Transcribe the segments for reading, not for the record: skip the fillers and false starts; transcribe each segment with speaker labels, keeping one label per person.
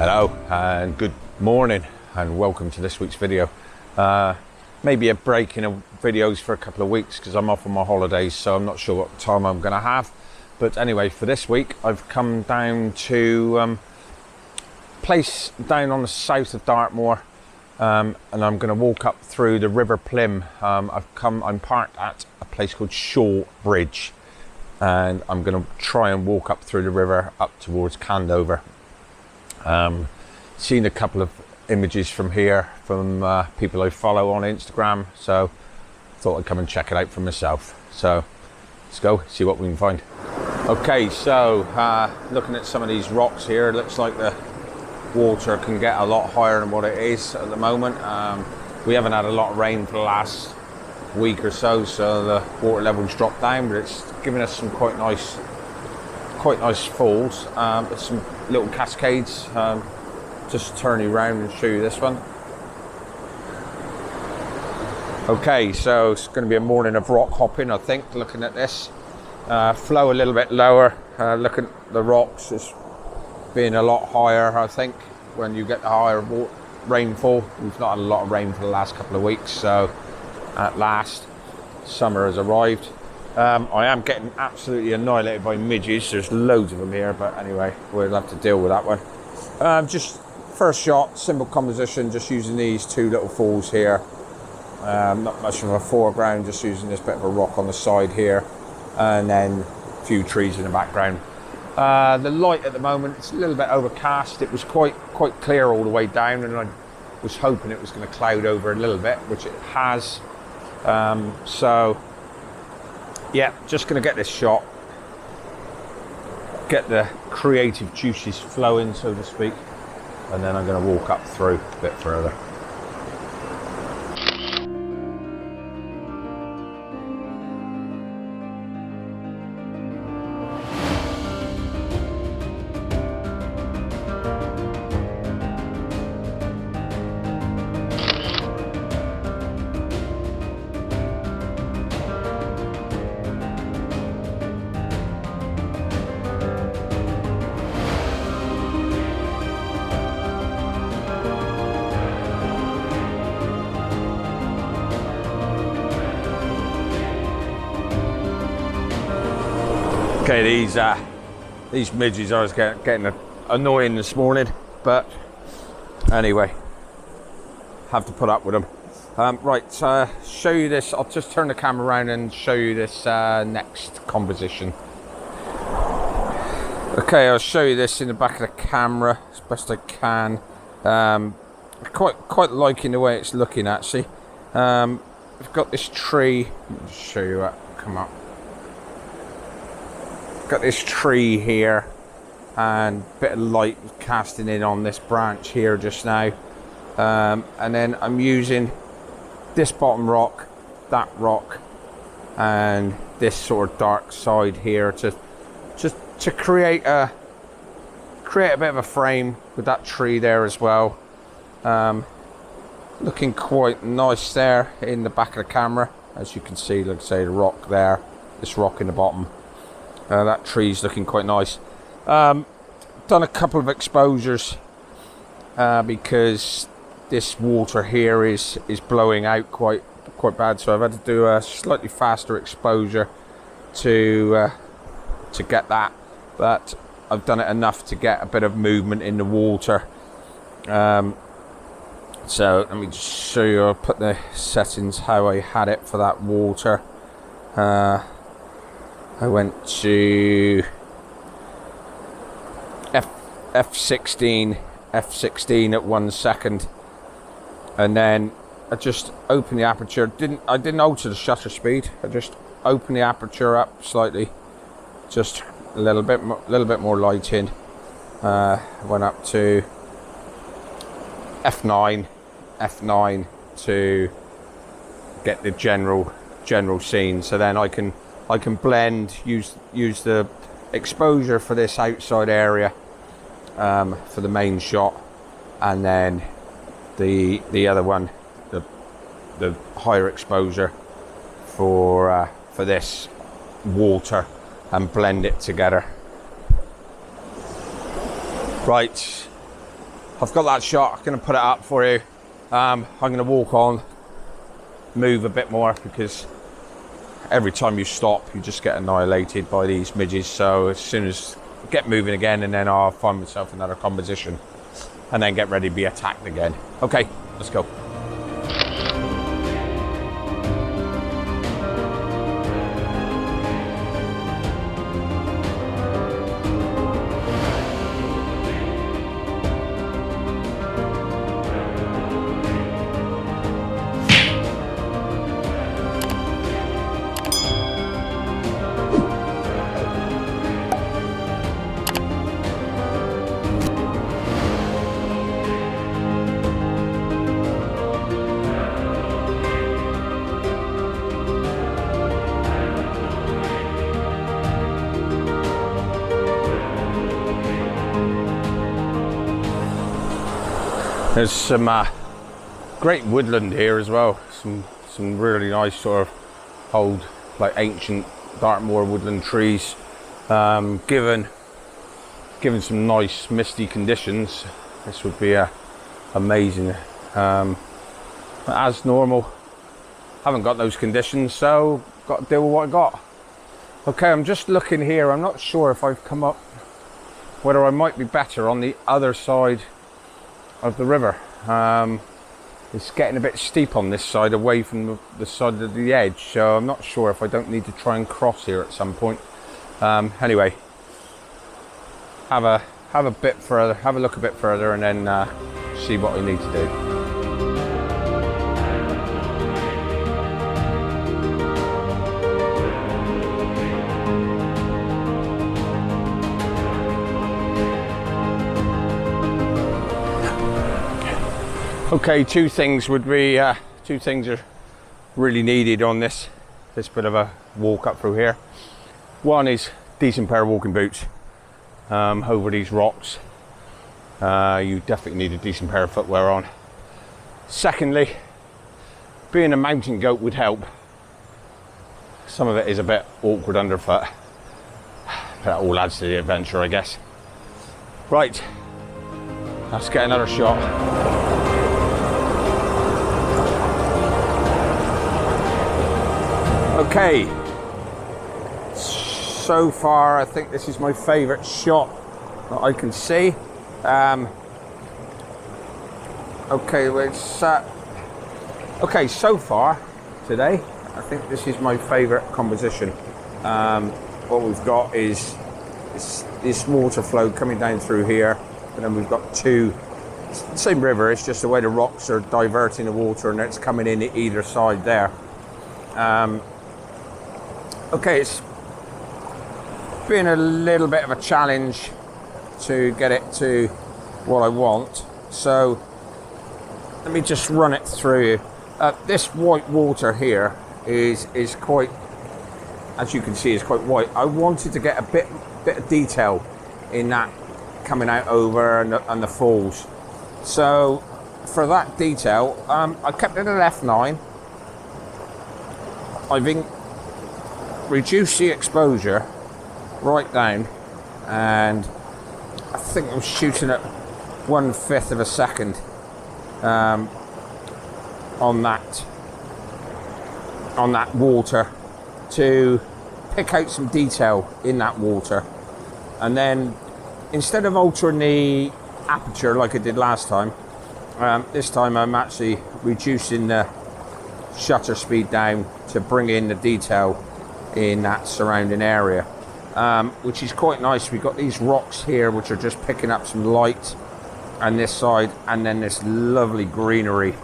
Speaker 1: Hello and good morning and welcome to this week's video. Maybe a break in videos for a couple of weeks because I'm off on my holidays, so I'm not sure what time I'm going to have. But anyway, for this week I've come down to a place down on the south of Dartmoor, and I'm going to walk up through the River Plym. I'm parked at a place called Shaw Bridge, and I'm going to try and walk up through the river up towards Candover. Seen a couple of images from here from people I follow on Instagram, so thought I'd come and check it out for myself. So let's go see what we can find. Okay, so looking at some of these rocks here, it looks like the water can get a lot higher than what it is at the moment. We haven't had a lot of rain for the last week or so, so the water levels dropped down, but it's giving us some quite nice falls, with some little cascades. Just turn you around and show you this one. Okay, so it's going to be a morning of rock hopping, I think, looking at this. Flow a little bit lower. Look at the rocks, it's being a lot higher, I think, when you get the higher rainfall. We've not had a lot of rain for the last couple of weeks, so at last summer has arrived. I am getting absolutely annihilated by midges. There's loads of them here, but anyway, we'll have to deal with that one. Just first shot, simple composition, just using these two little falls here. Not much of a foreground, just using this bit of a rock on the side here, and then a few trees in the background. The light at the moment, it's a little bit overcast. It was quite clear all the way down, and I was hoping it was going to cloud over a little bit, which it has. So yeah, just going to get this shot, get the creative juices flowing, so to speak, and then I'm going to walk up through a bit further. Okay, these midges I was getting annoying this morning, but anyway, have to put up with them. Right, show you this. I'll just turn the camera around and show you this next composition. Okay, I'll show you this in the back of the camera as best I can. Quite liking the way it's looking, actually. I've got this tree. Let me show you that. Come up. Got this tree here, and a bit of light casting in on this branch here just now, and then I'm using this bottom rock, that rock, and this sort of dark side here to create a bit of a frame with that tree there as well. Looking quite nice there in the back of the camera, as you can see. Like I say, the rock there, this rock in the bottom. That tree's looking quite nice. Done a couple of exposures because this water here is blowing out quite bad, so I've had to do a slightly faster exposure to get that, but I've done it enough to get a bit of movement in the water. So let me just show you. I'll put the settings how I had it for that water. I went to F16 at 1 second, and then I just opened the aperture. I didn't alter the shutter speed. I just opened the aperture up slightly, just a little bit more light in. Went up to F9 to get the general scene. So then I can blend, use the exposure for this outside area for the main shot, and then the other one, the higher exposure for this water, and blend it together. Right, I've got that shot. I'm going to put it up for you. I'm going to walk on, move a bit more, because every time you stop you just get annihilated by these midges. So as soon as I get moving again, and then I'll find myself another composition and then get ready to be attacked again. Okay, let's go. There's some great woodland here as well. Some really nice sort of old, like ancient Dartmoor woodland trees. Given some nice misty conditions, this would be amazing. As normal, haven't got those conditions, so got to deal with what I got. Okay, I'm just looking here. I'm not sure if I've come up, whether I might be better on the other side of the river. It's getting a bit steep on this side, away from the side of the edge, so I'm not sure if I don't need to try and cross here at some point. Anyway, have a bit further, have a look a bit further, and then see what I need to do. Okay, two things are really needed on this bit of a walk up through here. One is decent pair of walking boots over these rocks. You definitely need a decent pair of footwear on. Secondly, being a mountain goat would help. Some of it is a bit awkward underfoot. That all adds to the adventure, I guess. Right, let's get another shot. Okay, so far I think this is my favourite shot that I can see. Okay, so far today, I think this is my favourite composition. What we've got is this water flow coming down through here, and then we've got same river, it's just the way the rocks are diverting the water and it's coming in at either side there. Okay, it's been a little bit of a challenge to get it to what I want, so let me just run it through. This white water here is quite, as you can see, is quite white. I wanted to get a bit of detail in that coming out over and the falls. So for that detail, I kept it at f9. I've reduced the exposure right down, and I think I'm shooting at 1/5 of a second on that water to pick out some detail in that water. And then instead of altering the aperture like I did last time, this time I'm actually reducing the shutter speed down to bring in the detail in that surrounding area, which is quite nice. We've got these rocks here which are just picking up some light on this side, and then this lovely greenery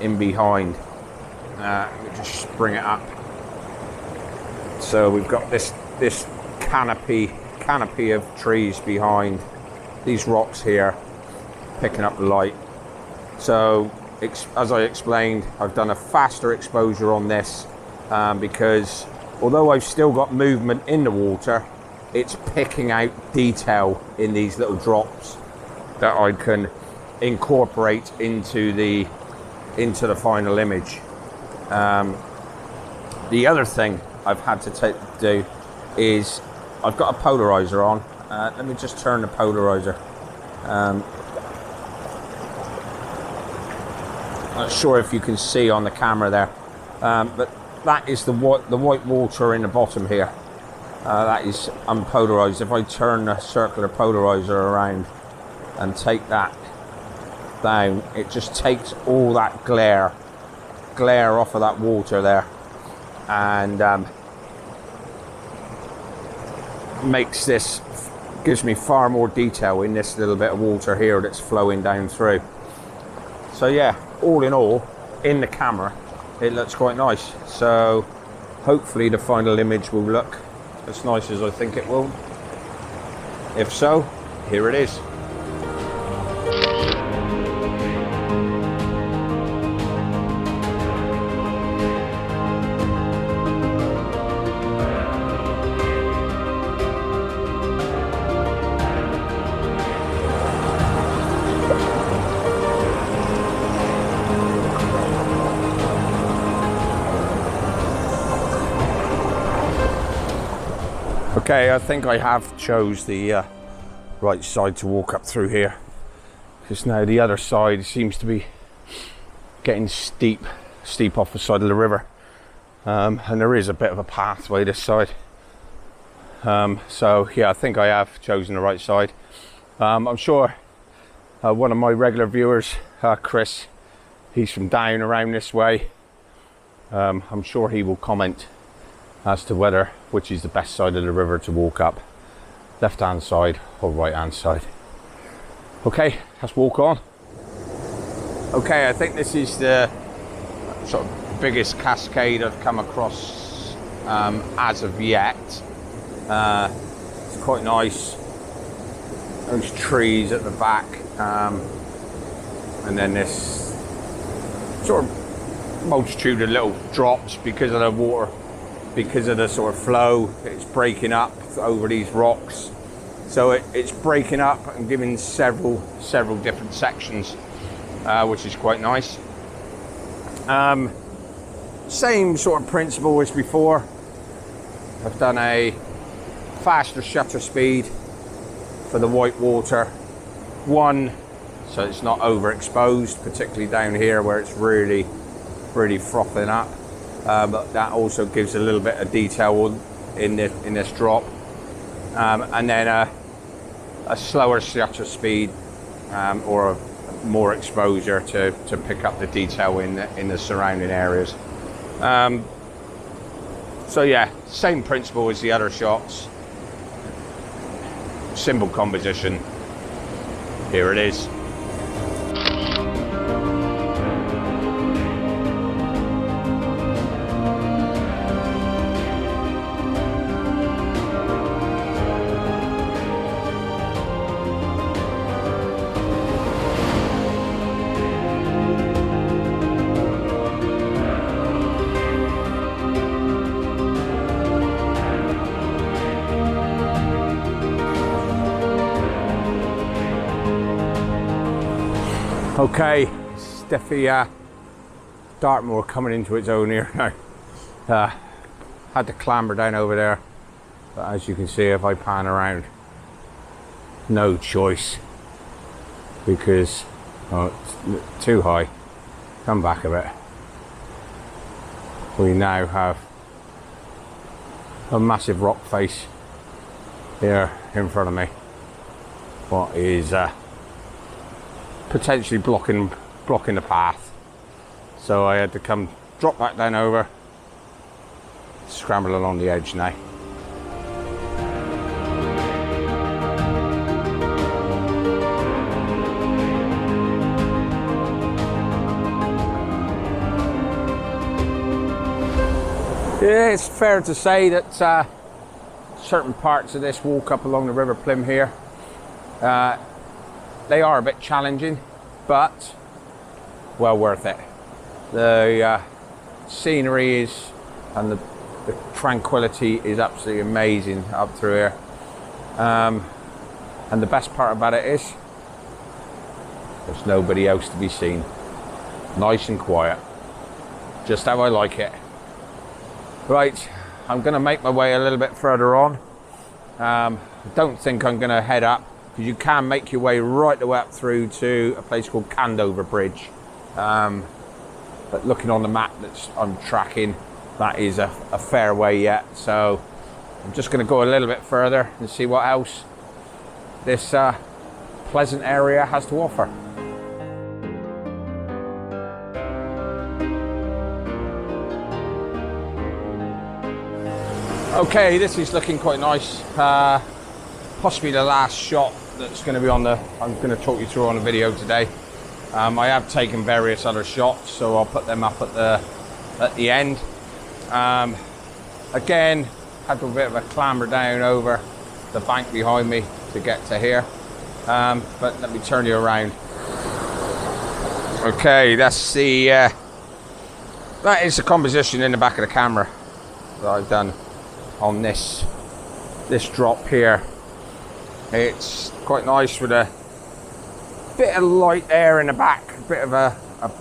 Speaker 1: in behind. Let me just bring it up. So we've got this canopy of trees behind these rocks here picking up the light. So as I explained, I've done a faster exposure on this because although I've still got movement in the water, it's picking out detail in these little drops that I can incorporate into the final image. The other thing I've had to do is I've got a polarizer on. Let me just turn the polarizer. Not sure if you can see on the camera there, but that is the white water in the bottom here. That is unpolarized. If I turn the circular polarizer around and take that down, it just takes all that glare off of that water there, and gives me far more detail in this little bit of water here that's flowing down through. So yeah, all in all, in the camera, it looks quite nice. So hopefully the final image will look as nice as I think it will. If so, here it is. Okay, I think I have chose the right side to walk up through here, because now the other side seems to be getting steep off the side of the river, and there is a bit of a pathway this side. So yeah, I think I have chosen the right side. I'm sure one of my regular viewers, Chris, he's from down around this way. I'm sure he will comment as to which is the best side of the river to walk up, left hand side or right hand side. Okay, let's walk on. Okay, I think this is the sort of biggest cascade I've come across as of yet. It's quite nice. Those trees at the back, and then this sort of multitude of little drops because of the water. Because of the sort of flow, it's breaking up over these rocks, so it's breaking up and giving several different sections, which is quite nice. Same sort of principle as before. I've done a faster shutter speed for the white water, so it's not overexposed, particularly down here where it's really frothing up. But that also gives a little bit of detail in this drop, and then a slower shutter speed, or more exposure to pick up the detail in the surrounding areas. So yeah, same principle as the other shots. Simple composition. Here it is. Okay, Steffi Dartmoor coming into its own here now. Had to clamber down over there, but as you can see, if I pan around, no choice, because it's too high. Come back a bit. We now have a massive rock face here in front of me, what is potentially blocking the path. So I had to come drop back down over, scramble along the edge now. Yeah, it's fair to say that certain parts of this walk up along the River Plym here, they are a bit challenging, but well worth it. The scenery is, and the tranquility is absolutely amazing up through here. And the best part about it is there's nobody else to be seen. Nice and quiet, just how I like it. Right, I'm going to make my way a little bit further on. I don't think I'm going to head up, because you can make your way right the way up through to a place called Candover Bridge. but looking on the map that I'm tracking, that is a fair way yet. So I'm just going to go a little bit further and see what else this pleasant area has to offer. Okay, this is looking quite nice. Possibly the last shot that's going to be I'm going to talk you through on the video today. I have taken various other shots, so I'll put them up at the end. Again, had a bit of a clamber down over the bank behind me to get to here. But let me turn you around. Okay, that's that is the composition in the back of the camera that I've done on this drop here. It's quite nice with a bit of light air in the back, a bit of a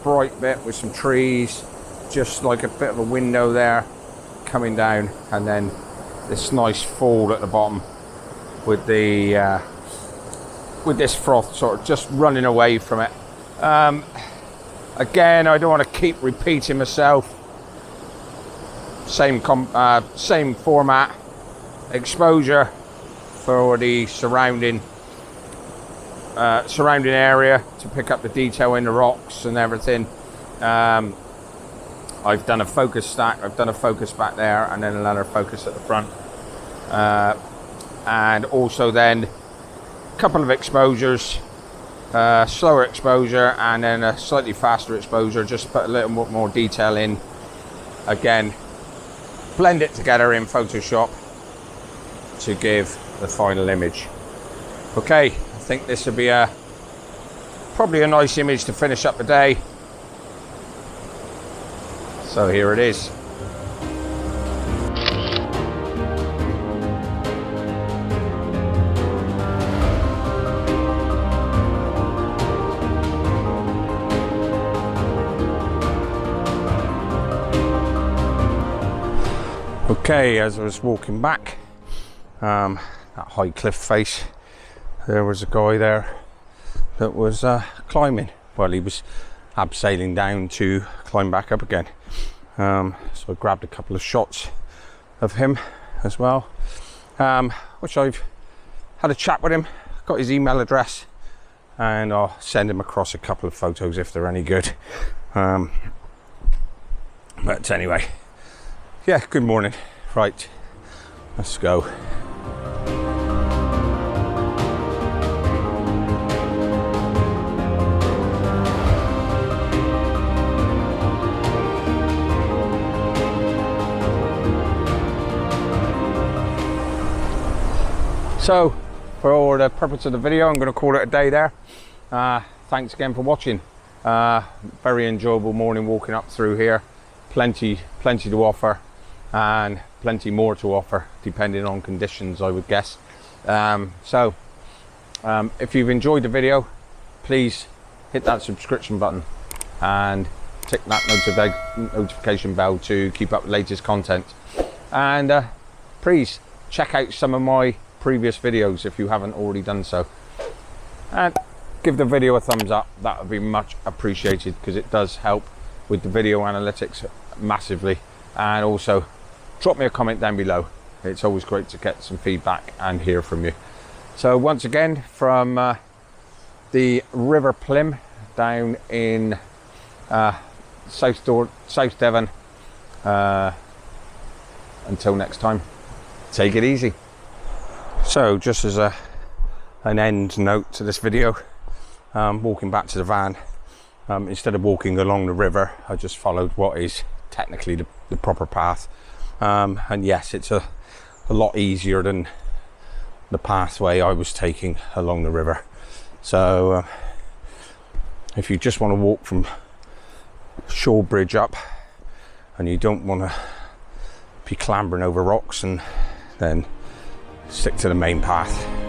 Speaker 1: bright bit with some trees, just like a bit of a window there coming down, and then this nice fall at the bottom with the with this froth sort of just running away from it. Again, I don't want to keep repeating myself. Same format, exposure for the surrounding area to pick up the detail in the rocks and everything. I've done a focus stack, I've done a focus back there, and then another focus at the front, and also then a couple of exposures, slower exposure and then a slightly faster exposure, just to put a little bit more detail in. Again, blend it together in Photoshop to give the final image. Okay, I think this will be probably a nice image to finish up the day. So here it is. Okay, as I was walking back, that high cliff face, there was a guy there that was climbing. Well, he was abseiling down to climb back up again. So I grabbed a couple of shots of him as well, which I've had a chat with him, got his email address, and I'll send him across a couple of photos if they're any good. But anyway, yeah, good morning. Right, let's go. So, for the purpose of the video, I'm going to call it a day there. Thanks again for watching. Very enjoyable morning walking up through here. Plenty to offer, and plenty more to offer depending on conditions, I would guess. So if you've enjoyed the video, please hit that subscription button and tick that notification bell to keep up with the latest content. And please check out some of my previous videos if you haven't already done so, and give the video a thumbs up. That would be much appreciated, because it does help with the video analytics massively. And also drop me a comment down below. It's always great to get some feedback and hear from you. So once again, from the River Plym down in South Devon, until next time, take it easy. So just as an end note to this video, walking back to the van, instead of walking along the river, I just followed what is technically the proper path. And yes, it's a lot easier than the pathway I was taking along the river. So if you just want to walk from Shore Bridge up and you don't want to be clambering over rocks, and then stick to the main path.